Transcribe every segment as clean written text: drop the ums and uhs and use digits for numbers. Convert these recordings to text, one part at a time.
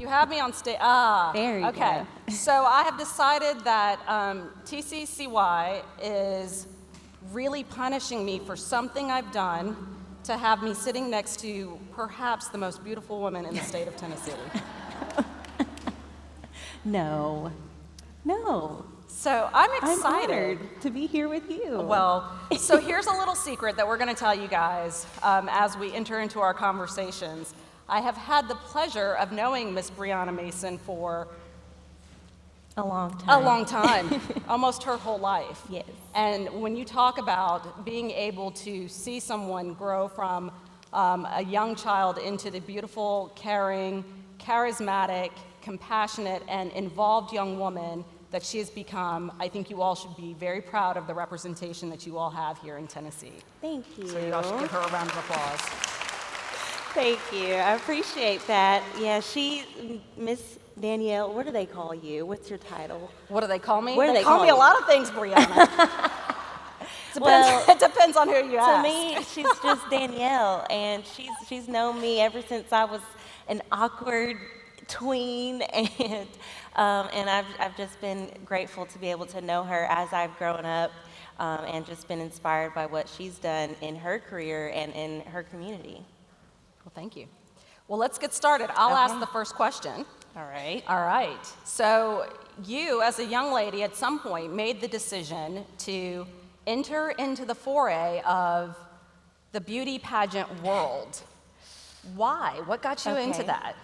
You have me on stage. Ah, there you okay. go. So I have decided that TCCY is really punishing me for something I've done to have me sitting next to perhaps the most beautiful woman in the state of Tennessee. No. So I'm I'm excited. honored to be here with you. Well, so here's a little secret that we're going to tell you guys as we enter into our conversations. I have had the pleasure of knowing Miss Brianna Mason for a long time, almost her whole life. Yes. And when you talk about being able to see someone grow from a young child into the beautiful, caring, charismatic, compassionate, and involved young woman that she has become, I think you all should be very proud of the representation that you all have here in Tennessee. Thank you. So you all should give her a round of applause. Thank you. I appreciate that. Yeah, Miss Danielle, what do they call you? What's your title? What do they call me? What do they they call call me a you? lot of things, Brianna. It depends on who you ask. To me, she's just Danielle, and she's known me ever since I was an awkward tween, and I've just been grateful to be able to know her as I've grown up, and just been inspired by what she's done in her career and in her community. Well, thank you. Well, let's get started. I'll ask the first question. All right. All right. So you, as a young lady, at some point made the decision to enter into the foray of the beauty pageant world. Why? What got you into that?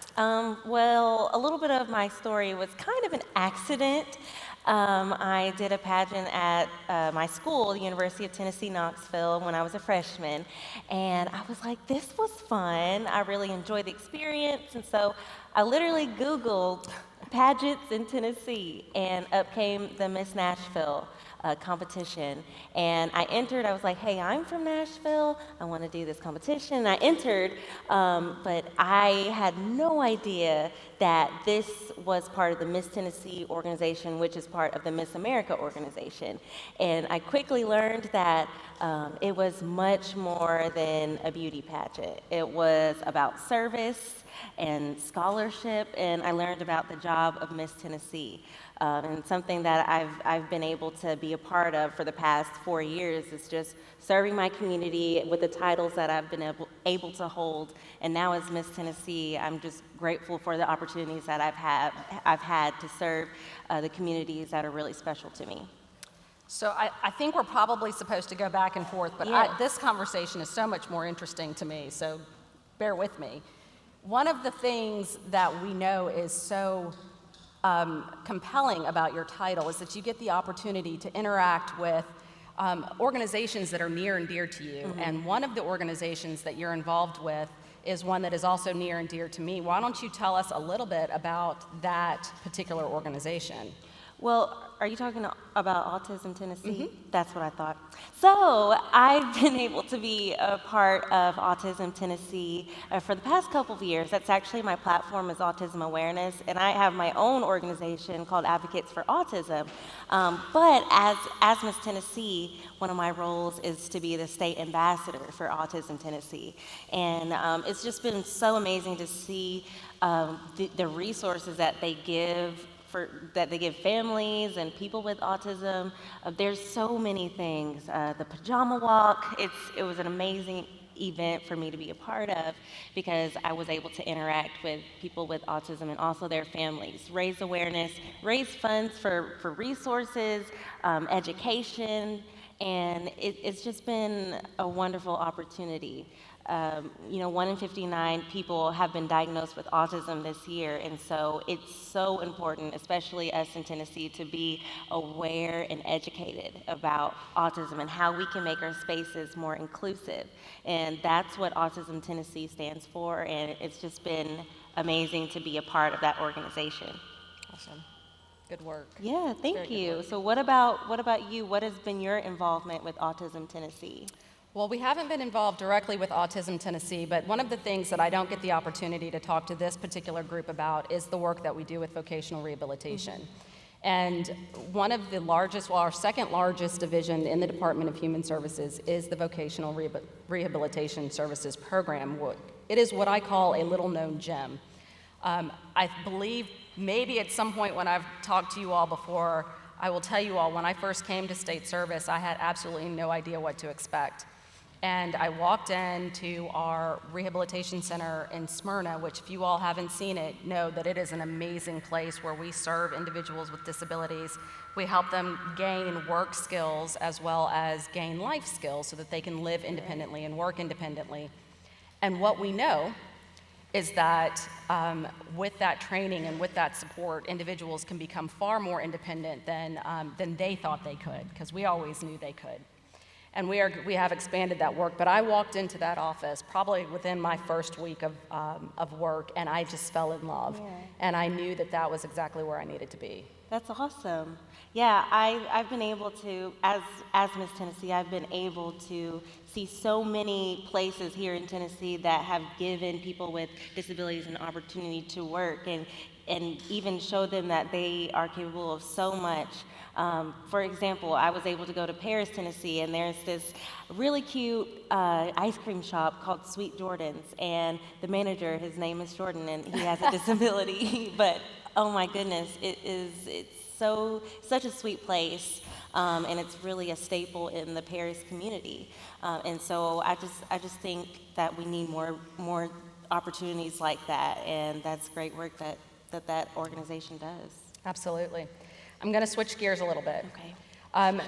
Well, a little bit of my story was kind of an accident. I did a pageant at my school, the University of Tennessee, Knoxville, when I was a freshman. And I was like, this was fun. I really enjoyed the experience. And so I literally Googled pageants in Tennessee, and up came the Miss Nashville competition. And I entered. I was like, hey, I'm from Nashville. I want to do this competition. And I entered, but I had no idea that this was part of the Miss Tennessee organization, which is part of the Miss America organization. And I quickly learned that it was much more than a beauty pageant. It was about service and scholarship, and I learned about the job of Miss Tennessee. And something that I've been able to be a part of for the past 4 years is just serving my community with the titles that I've been able to hold. And now as Miss Tennessee, I'm just grateful for the opportunities that I've had to serve the communities that are really special to me. So I think we're probably supposed to go back and forth, but Yes. this conversation is so much more interesting to me, so bear with me. One of the things that we know is so compelling about your title is that you get the opportunity to interact with organizations that are near and dear to you. Mm-hmm. And one of the organizations that you're involved with is one that is also near and dear to me. Why don't you tell us a little bit about that particular organization? Well, are you talking about Autism Tennessee? Mm-hmm. That's what I thought. So I've been able to be a part of Autism Tennessee for the past couple of years. That's actually my platform is Autism Awareness, and I have my own organization called Advocates for Autism. But as Miss Tennessee, one of my roles is to be the state ambassador for Autism Tennessee. And it's just been so amazing to see the resources that they give families and people with autism. There's so many things. The pajama walk, it was an amazing event for me to be a part of because I was able to interact with people with autism and also their families, raise awareness, raise funds for resources, education, and it's just been a wonderful opportunity. 1 in 59 people have been diagnosed with autism this year, and so it's so important, especially us in Tennessee, to be aware and educated about autism and how we can make our spaces more inclusive. And that's what Autism Tennessee stands for, and it's just been amazing to be a part of that organization. Awesome. Good work. Yeah, thank you. So what about you? What has been your involvement with Autism Tennessee? Well, we haven't been involved directly with Autism Tennessee, but one of the things that I don't get the opportunity to talk to this particular group about is the work that we do with vocational rehabilitation. Mm-hmm. And one of the largest, well, our second largest division in the Department of Human Services is the Vocational Rehabilitation Services Program. It is what I call a little-known gem. I believe maybe at some point when I've talked to you all before, I will tell you all, when I first came to state service, I had absolutely no idea what to expect. And I walked into our rehabilitation center in Smyrna, which if you all haven't seen it, know that it is an amazing place where we serve individuals with disabilities. We help them gain work skills as well as gain life skills so that they can live independently and work independently. And what we know is that with that training and with that support, individuals can become far more independent than they thought they could, because we always knew they could. And we have expanded that work, but I walked into that office probably within my first week of work, and I just fell in love. Yeah. And I knew that that was exactly where I needed to be. That's awesome. Yeah, I've been able to, as Miss Tennessee, I've been able to see so many places here in Tennessee that have given people with disabilities an opportunity to work and even show them that they are capable of so much. For example, I was able to go to Paris, Tennessee, and there's this really cute ice cream shop called Sweet Jordan's, and the manager, his name is Jordan, and he has a disability, but oh my goodness, it's such a sweet place, and it's really a staple in the Paris community. And so I just think that we need more opportunities like that, and that's great work that organization does. Absolutely. I'm going to switch gears a little bit. Okay.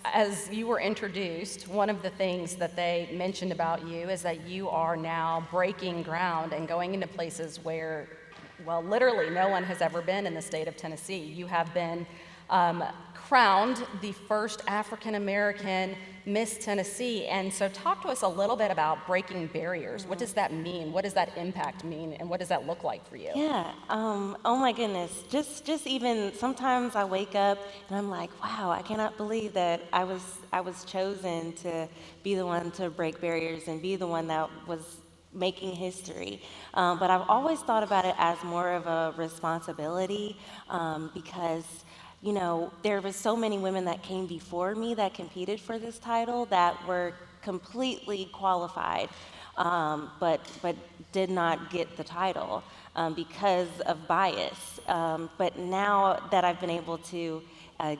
As you were introduced, one of the things that they mentioned about you is that you are now breaking ground and going into places where, well, literally no one has ever been in the state of Tennessee. You have been crowned the first African-American Miss Tennessee. And so talk to us a little bit about breaking barriers. What does that mean? What does that impact mean? And what does that look like for you? Yeah. Oh my goodness. Just even sometimes I wake up and I'm like, wow, I cannot believe that I was chosen to be the one to break barriers and be the one that was making history. But I've always thought about it as more of a responsibility because there was so many women that came before me that competed for this title that were completely qualified, but did not get the title because of bias. But now that I've been able to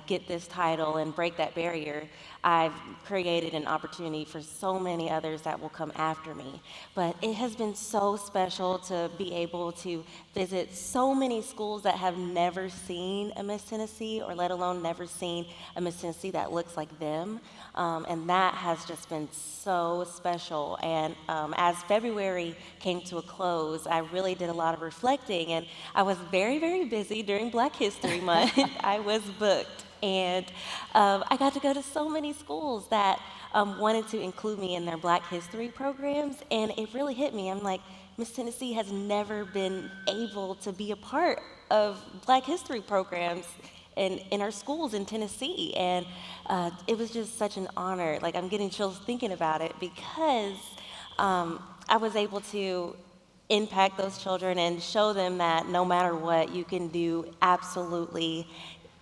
get this title and break that barrier, I've created an opportunity for so many others that will come after me. But it has been so special to be able to visit so many schools that have never seen a Miss Tennessee, or let alone never seen a Miss Tennessee that looks like them. And that has just been so special. And as February came to a close, I really did a lot of reflecting, and I was very, very busy during Black History Month. I was booked. And I got to go to so many schools that wanted to include me in their Black History programs, and it really hit me. I'm like, Miss Tennessee has never been able to be a part of Black History programs in our schools in Tennessee, and it was just such an honor. Like, I'm getting chills thinking about it because I was able to impact those children and show them that no matter what, you can do absolutely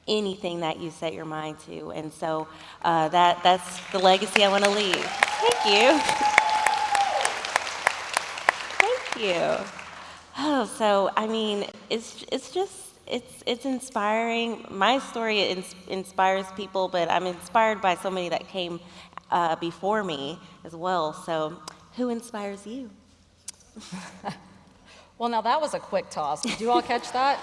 anything that you set your mind to. And so that's the legacy I want to leave. Thank you. Thank you. Oh, so I mean, it's inspiring. My story inspires people, but I'm inspired by so many that came before me as well. So who inspires you? Well, now that was a quick toss. Did you all catch that?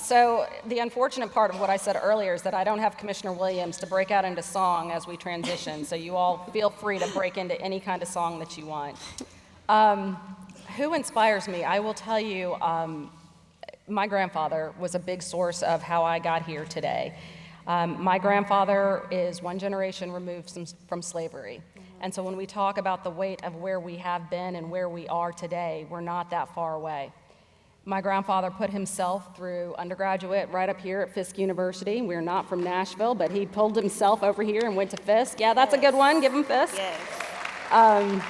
So the unfortunate part of what I said earlier is that I don't have Commissioner Williams to break out into song as we transition, so you all feel free to break into any kind of song that you want. Who inspires me? I will tell you, my grandfather was a big source of how I got here today. My grandfather is one generation removed from slavery. And so when we talk about the weight of where we have been and where we are today, we're not that far away. My grandfather put himself through undergraduate right up here at Fisk University. We're not from Nashville, but he pulled himself over here and went to Fisk. Yeah, that's a good one. Give him Fisk. Yes.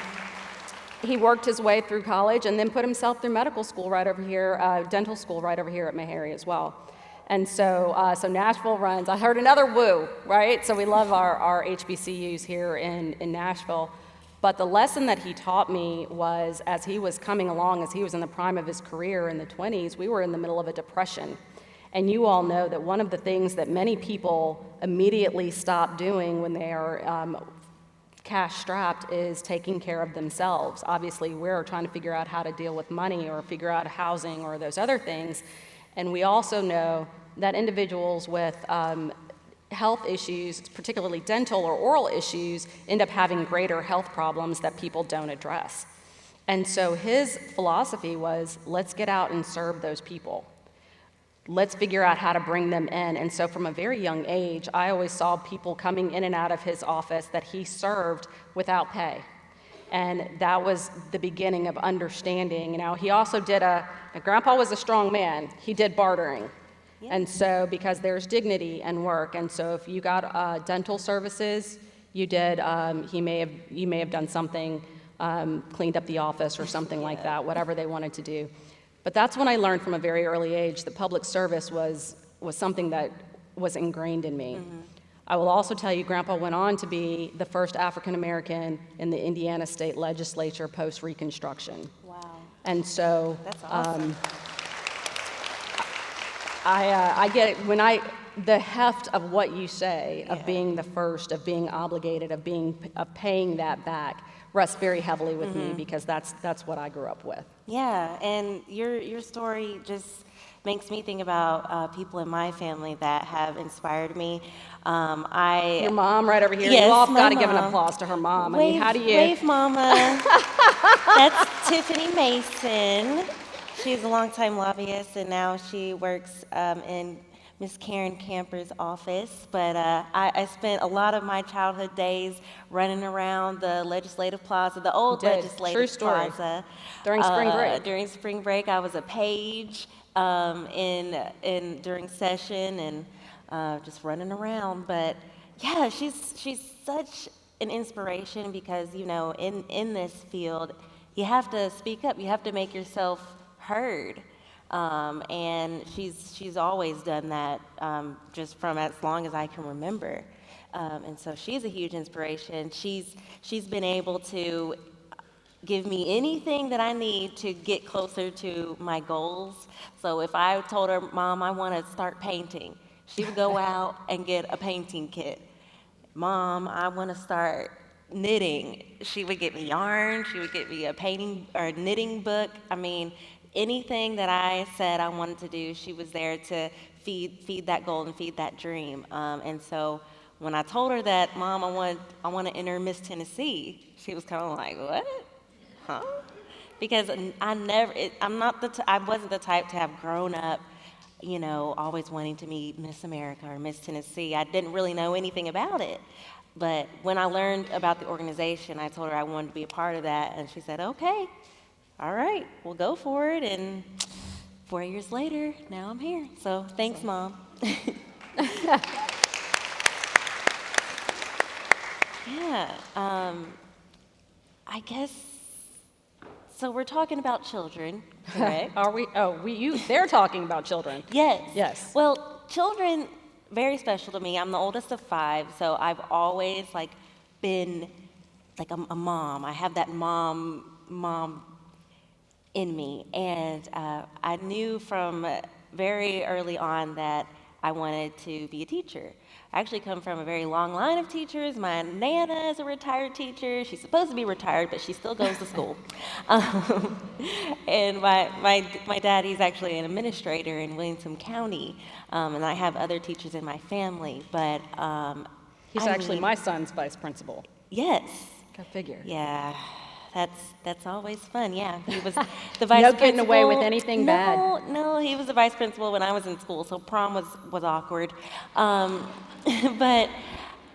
He worked his way through college and then put himself through medical school right over here, dental school right over here at Meharry as well. And so Nashville runs. I heard another woo, right? So we love our HBCUs here in Nashville. But the lesson that he taught me was, as he was coming along, as he was in the prime of his career in the 20s, we were in the middle of a depression. And you all know that one of the things that many people immediately stop doing when they are cash strapped is taking care of themselves. Obviously, we're trying to figure out how to deal with money or figure out housing or those other things. And we also know that individuals with health issues, particularly dental or oral issues, end up having greater health problems that people don't address. And so his philosophy was, let's get out and serve those people. Let's figure out how to bring them in. And so from a very young age, I always saw people coming in and out of his office that he served without pay. And that was the beginning of understanding. You know, he also did Grandpa was a strong man. He did bartering. Yeah. And so, because there's dignity and work, and so if you got dental services, you did. You may have done something, cleaned up the office or something like that, whatever they wanted to do. But that's when I learned from a very early age that public service was something that was ingrained in me. Mm-hmm. I will also tell you, Grandpa went on to be the first African American in the Indiana State Legislature post-Reconstruction. Wow. And so. That's awesome. I get it the heft of what you say, of being the first, of being obligated, of paying that back, rests very heavily with me, because that's what I grew up with. Yeah, and your story just makes me think about people in my family that have inspired me. Your mom right over here. Yes, you all got to give an mom. applause to her mom. Wave, I mean, how do you? Wave, Mama. That's Tiffany Mason. She's a longtime lobbyist, and now she works in Miss Karen Camper's office. But I spent a lot of my childhood days running around the Legislative Plaza, the old Legislative Plaza. During spring break. During spring break, I was a page during session and just running around. But yeah, she's such an inspiration, because you know, in this field, you have to speak up. You have to make yourself heard, and she's always done that, just from as long as I can remember, and so she's a huge inspiration. She's been able to give me anything that I need to get closer to my goals. So if I told her, Mom, I want to start painting, she would go out and get a painting kit. Mom, I want to start knitting, she would get me yarn, she would get me a painting or knitting book. I mean, anything that I said I wanted to do, she was there to feed that goal and feed that dream. And so when I told her that, Mom, I want to enter Miss Tennessee, she was kind of like, what? Huh? Because I wasn't the type to have grown up, you know, always wanting to meet Miss America or Miss Tennessee. I didn't really know anything about it. But when I learned about the organization, I told her I wanted to be a part of that, and she said, okay. All right, we'll go for it, and 4 years later, now I'm here. So thanks, Mom. Yeah, I guess, so we're talking about children, correct? Are we? Oh, they're talking about children. Yes. Yes. Well, children, very special to me. I'm the oldest of 5, so I've always been like a mom. I have that mom in me, and I knew from very early on that I wanted to be a teacher. I actually come from a very long line of teachers. My Nana is a retired teacher. She's supposed to be retired, but she still goes to school. And my daddy's actually an administrator in Williamson County, and I have other teachers in my family. But he's actually my son's vice principal. Yes. Go figure. Yeah. That's always fun. Yeah, he was the vice principal. No getting away with anything bad. No, he was the vice principal when I was in school, so prom was awkward. But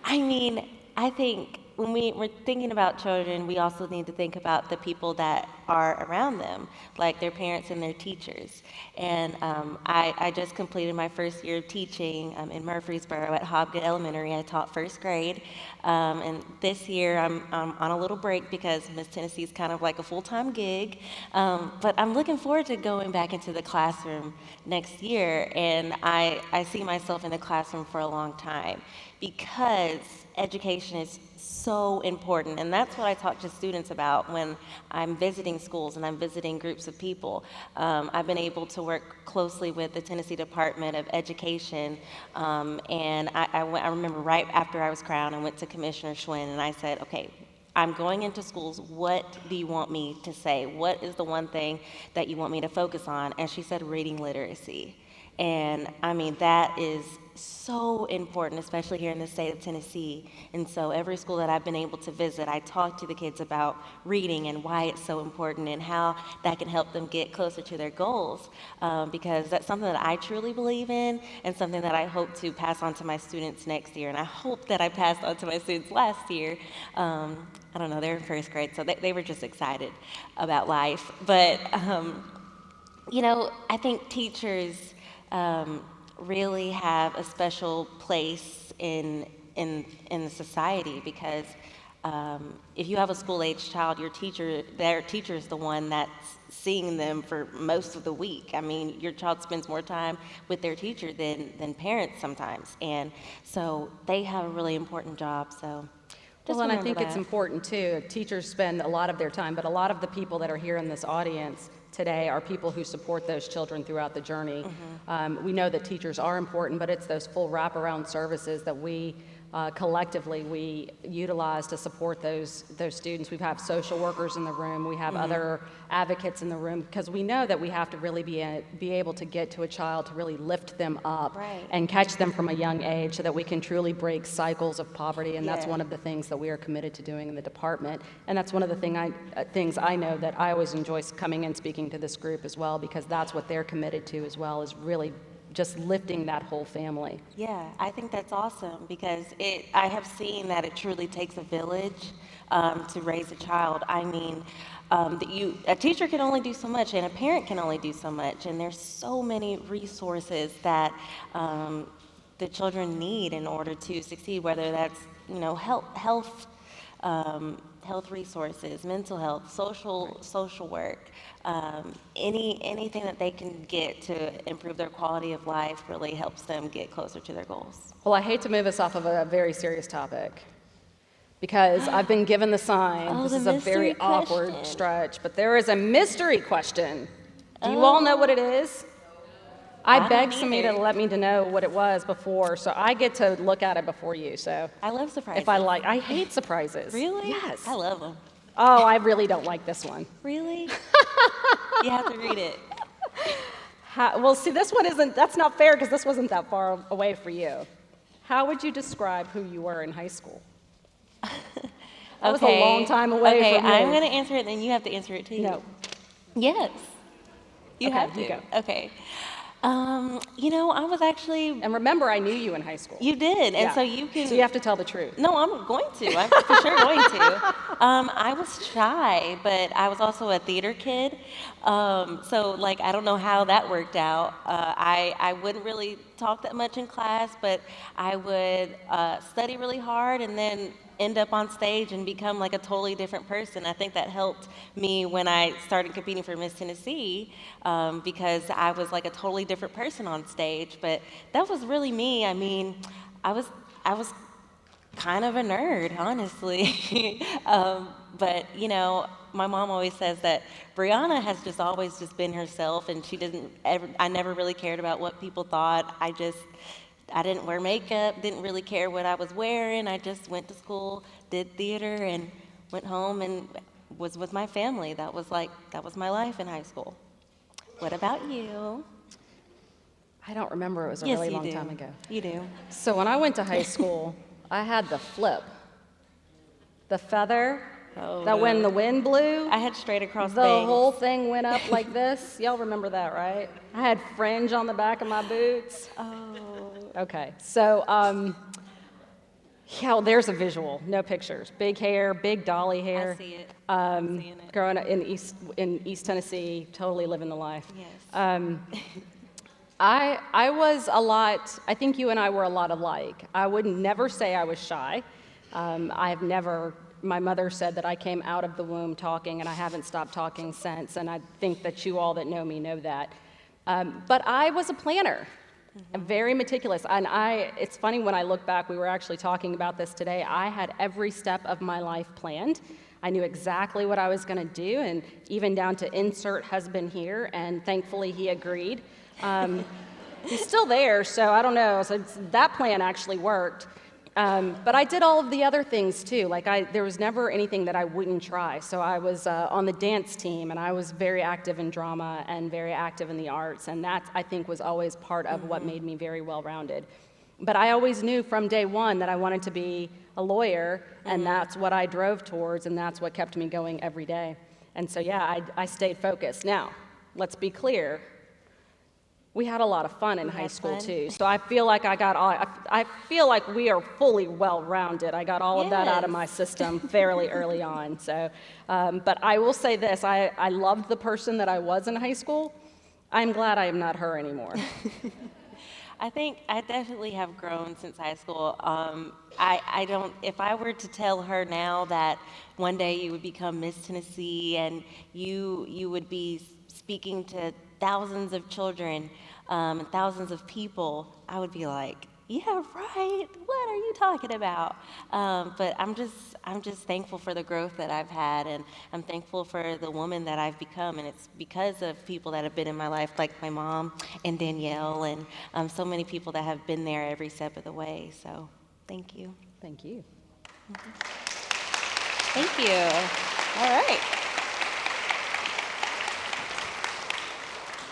I mean, I think when we're thinking about children, we also need to think about the people that are around them, like their parents and their teachers. And I just completed my first year of teaching in Murfreesboro at Hobgood Elementary. I taught first grade. And this year I'm on a little break because Miss Tennessee is kind of like a full-time gig. But I'm looking forward to going back into the classroom next year. And I see myself in the classroom for a long time because education is so important. And that's what I talk to students about when I'm visiting schools and I'm visiting groups of people. I've been able to work closely with the Tennessee Department of Education. And I remember right after I was crowned, I went to Commissioner Schwinn and I said, okay, I'm going into schools. What do you want me to say? What is the one thing that you want me to focus on? And she said reading literacy. And I mean, that is so important, especially here in the state of Tennessee. And so every school that I've been able to visit, I talk to the kids about reading and why it's so important and how that can help them get closer to their goals. Because that's something that I truly believe in and something that I hope to pass on to my students next year. And I hope that I passed on to my students last year. I don't know, they're in first grade, so they were just excited about life. But, I think teachers really have a special place in the society because if you have a school-age child, their teacher is the one that's seeing them for most of the week. I mean, your child spends more time with their teacher than parents sometimes, and so they have a really important job. So. Well, and I think it's important too. Teachers spend a lot of their time, but a lot of the people that are here in this audience today are people who support those children throughout the journey. We know that teachers are important, but it's those full wraparound services that we collectively we utilize to support those students. We have social workers in the room. We have other advocates in the room because we know that we have to really be able to get to a child to really lift them up and catch them from a young age so that we can truly break cycles of poverty. And that's one of the things that we are committed to doing in the department. And that's one of the things I know that I always enjoy coming and speaking to this group as well, because that's what they're committed to as well, is really just lifting that whole family. Yeah, I think that's awesome because I have seen that it truly takes a village to raise a child. I mean, a teacher can only do so much and a parent can only do so much, and there's so many resources that the children need in order to succeed, whether that's health resources, mental health, social work, anything that they can get to improve their quality of life really helps them get closer to their goals. Well, I hate to move us off of a very serious topic because I've been given the sign. This is a very awkward stretch, but there is a mystery question. Do you all know what it is? I begged somebody to let me know what it was before, so I get to look at it before you. So I love surprises. I hate surprises. Really? Yes. I love them. Oh, I really don't like this one. Really? You have to read it. Well, see, that's not fair because this wasn't that far away for you. How would you describe who you were in high school? That was a long time away from me. I'm going to answer it, and then you have to answer it too. No. Yes. You have to. You go. Okay. I was actually... And remember, I knew you in high school. You did, and so you can... So you have to tell the truth. No, I'm going to. I'm for sure going to. I was shy, but I was also a theater kid. I don't know how that worked out. I wouldn't really talk that much in class, but I would study really hard and then end up on stage and become like a totally different person. I think that helped me when I started competing for Miss Tennessee because I was like a totally different person on stage. But that was really me. I mean, I was kind of a nerd, honestly. But my mom always says that Brianna has just always just been herself, and I never really cared about what people thought. I didn't wear makeup, didn't really care what I was wearing. I just went to school, did theater, and went home and was with my family. That was my life in high school. What about you? I don't remember. It was a really long time ago. You do. So when I went to high school, I had the flip. The feather, when the wind blew, I had straight across the bangs. whole thing went up like this. Y'all remember that, right? I had fringe on the back of my boots. Oh. Okay, so Yeah, well, there's a visual, no pictures. Big hair, big dolly hair. I see it. I'm seeing it. Growing up in East Tennessee, totally living the life. Yes. I was a lot, I think you and I were a lot alike. I would never say I was shy. I've never, my mother said that I came out of the womb talking, and I haven't stopped talking since, and I think that you all that know me know that. But I was a planner, very meticulous. And it's funny when I look back, we were actually talking about this today, I had every step of my life planned. I knew exactly what I was going to do, and even down to insert husband here, and thankfully he agreed. He's still there, so I don't know. So that plan actually worked. But I did all of the other things too. There was never anything that I wouldn't try. So I was on the dance team, and I was very active in drama and very active in the arts, and that, I think, was always part of what made me very well-rounded. But I always knew from day one that I wanted to be a lawyer, and that's what I drove towards, and that's what kept me going every day. And so, yeah, I stayed focused. Now, let's be clear. We had a lot of fun in high school too, so I feel like I feel like we are fully well-rounded. I got all of that out of my system fairly early on. So, but I will say this: I loved the person that I was in high school. I'm glad I am not her anymore. I think I definitely have grown since high school. I don't, if I were to tell her now that one day you would become Miss Tennessee and you would be speaking to thousands of children and thousands of people, I would be like, yeah, right. What are you talking about? But I'm just thankful for the growth that I've had, and I'm thankful for the woman that I've become, and it's because of people that have been in my life, like my mom and Danielle, and so many people that have been there every step of the way. So, thank you. Thank you. Thank you. All right.